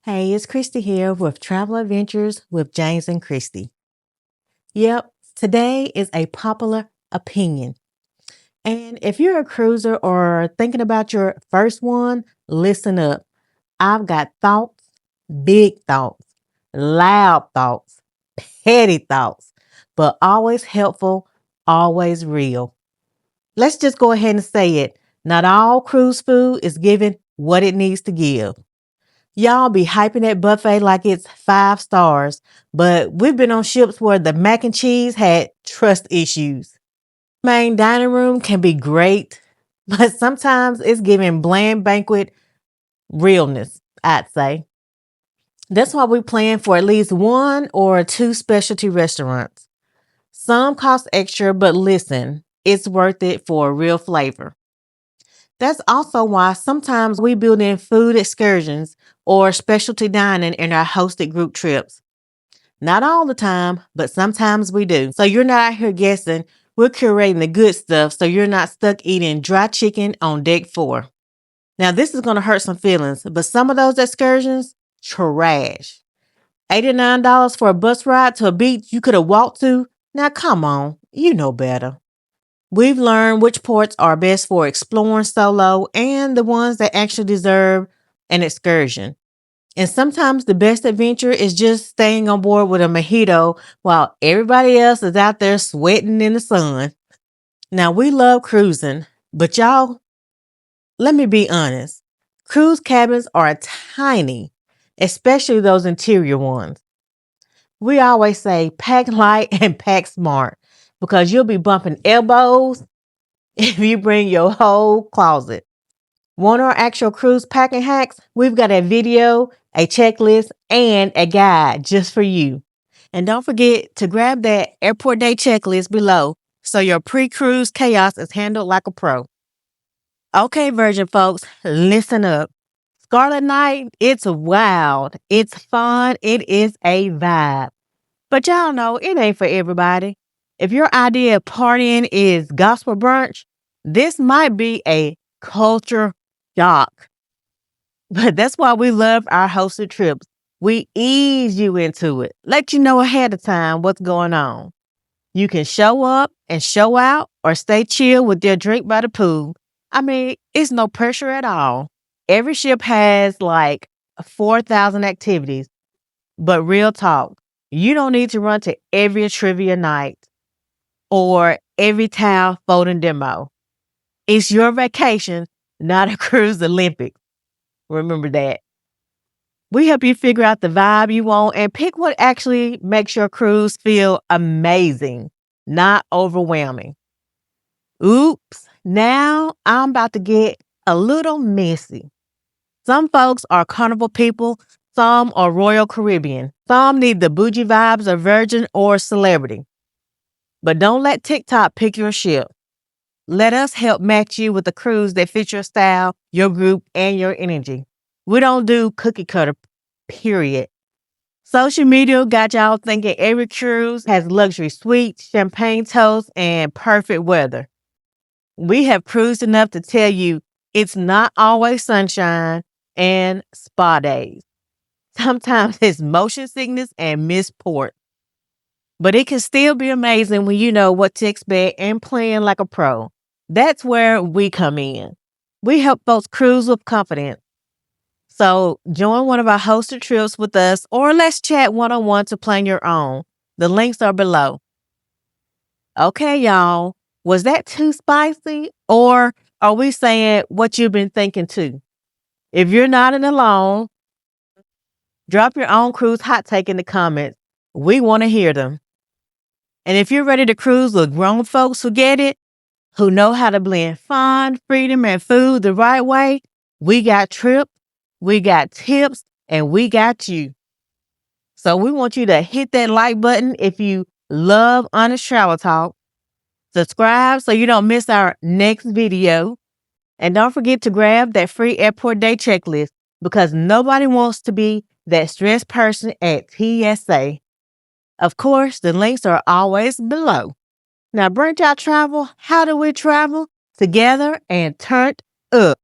Hey, it's Christy here with Travel Adventures with James and Christy. Yep, today is a popular opinion. And if you're a cruiser or thinking about your first one, listen up. I've got thoughts, big thoughts, loud thoughts, petty thoughts, but always helpful, always real. Let's just go ahead and say it. Not all cruise food is given what it needs to give. Y'all be hyping that buffet like it's 5 stars, but we've been on ships where the mac and cheese had trust issues. Main dining room can be great, but sometimes it's giving bland banquet realness, I'd say. That's why we plan for at least 1 or 2 specialty restaurants. Some cost extra, but listen, it's worth it for real flavor. That's also why sometimes we build in food excursions or specialty dining in our hosted group trips. Not all the time, but sometimes we do. So you're not out here guessing. We're curating the good stuff so you're not stuck eating dry chicken on deck 4. Now, this is going to hurt some feelings, but some of those excursions, trash. $89 for a bus ride to a beach you could have walked to? Now, come on. You know better. We've learned which ports are best for exploring solo and the ones that actually deserve an excursion. And sometimes the best adventure is just staying on board with a mojito while everybody else is out there sweating in the sun. Now, we love cruising, but y'all, let me be honest. Cruise cabins are tiny, especially those interior ones. We always say pack light and pack smart because you'll be bumping elbows if you bring your whole closet. Want our actual cruise packing hacks? We've got a video, a checklist, and a guide just for you. And don't forget to grab that airport day checklist below so your pre-cruise chaos is handled like a pro. Okay, Virgin folks, listen up. Scarlet Night, it's wild, it's fun, it is a vibe. But y'all know it ain't for everybody. If your idea of partying is gospel brunch, this might be a culture shock. But that's why we love our hosted trips. We ease you into it, let you know ahead of time what's going on. You can show up and show out or stay chill with your drink by the pool. I mean, it's no pressure at all. Every ship has like 4,000 activities, but real talk, you don't need to run to every trivia night or every towel folding demo. It's your vacation, not a cruise Olympics. Remember that. We help you figure out the vibe you want and pick what actually makes your cruise feel amazing, not overwhelming. Oops, now I'm about to get a little messy. Some folks are carnival people, some are Royal Caribbean, some need the bougie vibes of Virgin or Celebrity. But don't let TikTok pick your ship. Let us help match you with a cruise that fits your style, your group, and your energy. We don't do cookie cutter, period. Social media got y'all thinking every cruise has luxury suites, champagne toast, and perfect weather. We have cruised enough to tell you it's not always sunshine and spa days. Sometimes it's motion sickness and missed port. But it can still be amazing when you know what to expect and plan like a pro. That's where we come in. We help folks cruise with confidence. So join one of our hosted trips with us or let's chat one-on-one to plan your own. The links are below. Okay, y'all. Was that too spicy? Or are we saying what you've been thinking too? If you're nodding along, drop your own cruise hot take in the comments. We want to hear them. And if you're ready to cruise with grown folks who get it, who know how to blend fun, freedom, and food the right way, we got trips, we got tips, and we got you. So we want you to hit that like button if you love honest travel talk. Subscribe so you don't miss our next video. And don't forget to grab that free airport day checklist because nobody wants to be that stressed person at TSA. Of course, the links are always below. Now, Burnt Out Travel, how do we travel? Together and turned up.